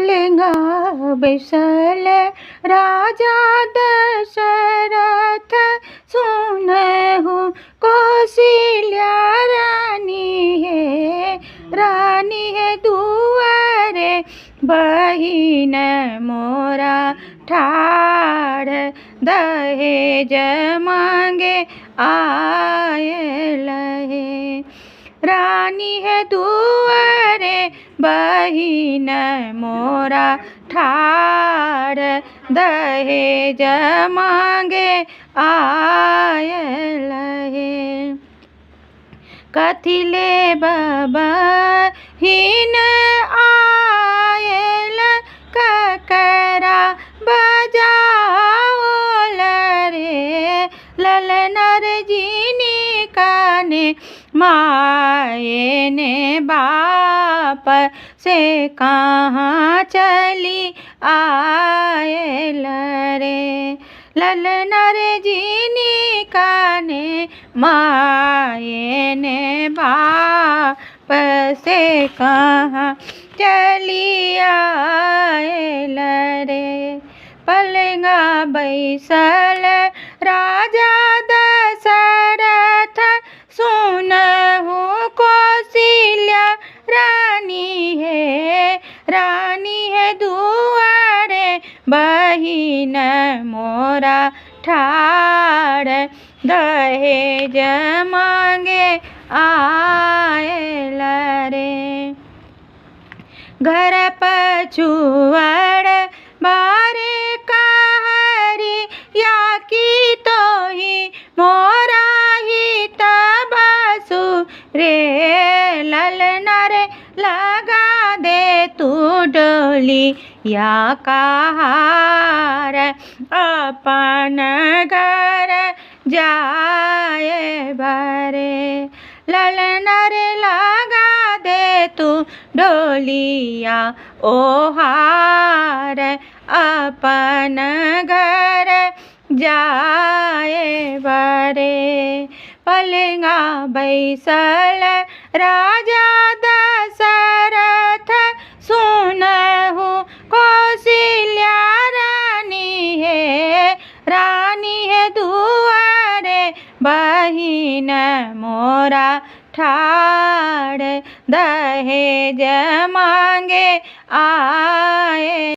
पलंगा बैसल राजा दशरथ सुनहु कौशल्या रानी है दुआरे बहिन मोरा ठाड़ दहेज मांगे आयल है। रानी है दुआरे बहिन मोरा ठाड़ दहेज मांगे आयल है। कथिले बहिन आयल ककरा बजाओल रे ललनर जीनी काने माए ने बाप से कहाँ चली आयल रे ललनर जीनी काने माए ने बाप से कहाँ चली आयल रे। पलंगा बैसल राजा दशरथ सुनहु कौशल्या रानी है दुआरे बहिन मोरा ठाड़ दहेज मांगे आयल रे। घर पछुआड़ बारे कहरी या की तो ही मोरा ही तबसु रे ललना रे लगा दे तू डोली या कहार अपन घर जाए भरे ललना रे लगा दे तू डोलिया ओहार अपन घर जाए बरे। पलंगा बैसल राजा दशरथ सुनहु कौशल्या रानी है दुआरे बहिन मोरा ठाड़ दहेज मांगे आए।